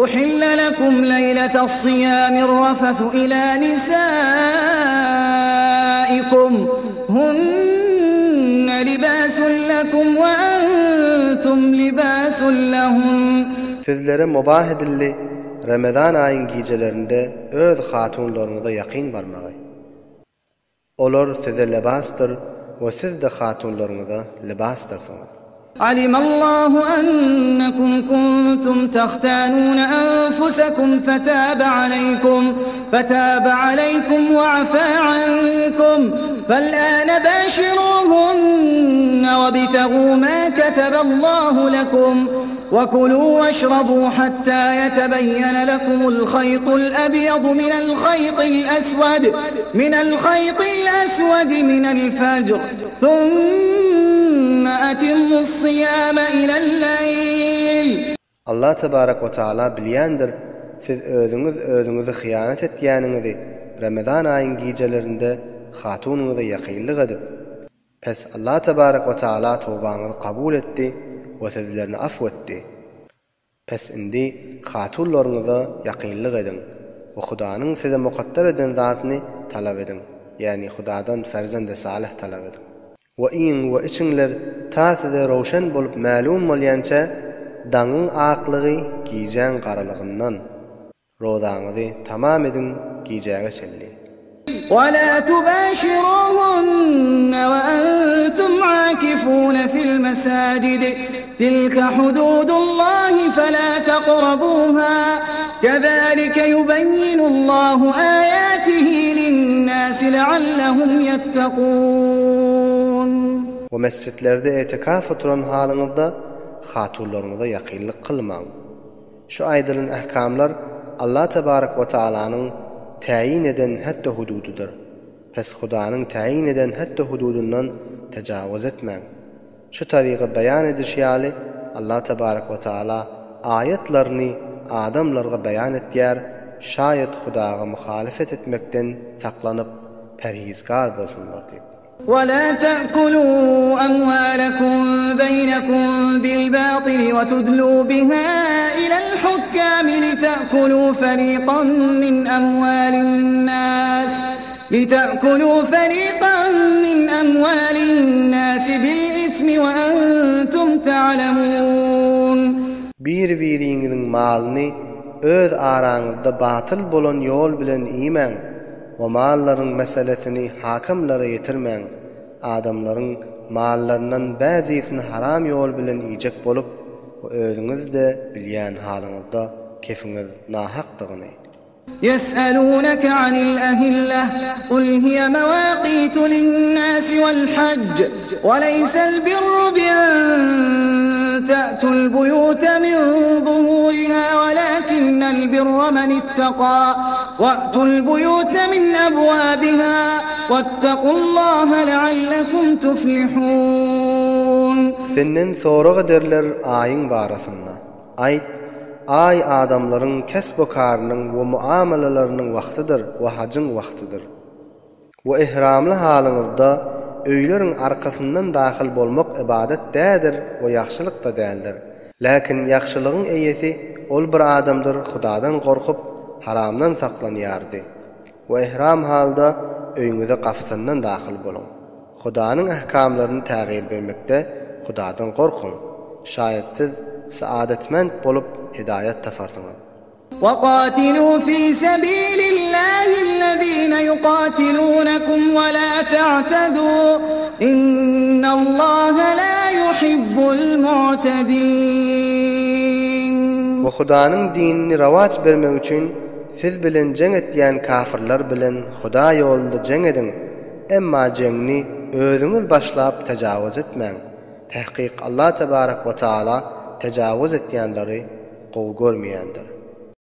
أحل لكم ليلة الصيام الرفث إلى نسائكم هن لباس لكم وأنتم لباس لهم. Sizlere mubah edildi Ramazan ayın gecelerinde öz hatunlarınıza yakin barmağı. Olar size libastır ve siz de hatunlarınıza libastyrsınız. علم الله أنكم كنتم تختانون أنفسكم فتاب عليكم وعفى عنكم فالآن باشروهن وابتغوا ما كتب الله لكم وكلوا واشربوا حتى يتبين لكم الخيط الأبيض من الخيط الأسود من الفجر ثم أتموا الصيام إلى الليل. Allah tebarek ve taala bilyendir. Siz özünüzü hıyanet etýäninizi Ramazan ayın gecelerinde hatununuza yakınlık edip pes Allah tebarek ve taala tövbenizi kabul etti ve sizlerini affetti. Pes indi hatunlarınıza yakınlık edin ve Hudanın size muqaddar eden zatını talep edin. Yani Hudadan ferzende salih talep edin. Ve in ve içinler ta size roşan bolup malum bolýança daňyň aklygy giýjän garalygyndan rozaňyzy tamam edin giýjäge selli. ولا تباشروهن وأنتم عاكفون في المساجد تلك حدود الله فلا تقربوها كذلك يبين الله آياته للناس لعلهم يتقون. ومسcitlerde etikaf oturan halınızda hatunlarınıza yakınlık kılmaň. Şu aýdylan ähkamlar Allah tebarek ve taalanyň tayin eden hatta hudududur. Pes Hudanın tayin eden hatta hududundan tecavüz etmeň. Şu tariqy bayan ediş ýaly Allah tebarek ve taala ayetlerini adamlarga bayan etýär. Şayet Hudaga muhalefet etmekden saklanyp perhizgar bolsunlar diýip. ولا تأكلوا أموالكم بينكم بالباطل وتدلوا بها إلى الحكام لتأكلوا فريقا من أموال الناس بالإثم وأنتم تعلمون. Bir biriňiziň malyny öz araňyzda batyl bolan ýol bilen iýmeň. O mallaryň meselesini hakimlere ýetirmeň. Adamlaryň mallaryndan bäzisini haram ýol bilen iýjek bolup, özüňiz de bilýän halyňyzda kefiňiz nahakdygyny. يسألونك عن الأهلة قل هي مواقيت للناس والحج وليس البر بأن تأتوا البيوت من ظهورها ولكن البر من اتقى وأتوا البيوت من أبوابها واتقوا الله لعلكم تفلحون. Senin soragy derler aýyň barasynda. Ay adamlaryň kesb-karnyň we muamelalarynyň wagtydyr we hajyň wagtydyr. We ihramly halyňyzda öýleriň arkasyndan daxil bolmak ibadet dädir we ýaxşylyk da däldir. Lakin ýaxşylygyň eýesi ol bir adamdyr Hudadan gorkup haramdan saklanýardy. We ihram halda öýüňize gafsyndan daxil boluň. Hudanyň ähkamlaryny tägyr bermekde Hudadan gorkun. Şayet siz saadetmend bolup hidayet tafarsyňyz. وقاتلوا في سبيل الله الذين يقاتلونكم ولا تعتدوا إن الله لا يحب المعتدين. Bu Hudanın dinini ravaç bermek üçin siz bilen jeng etýän kafirler bilen Huda ýolunda jeng edin. Emma jengni özüňiz başlap tejawüz etmeň. Tahqiq Allah tebarek ve taala tejawüz etýänleri gowy görmeýändir.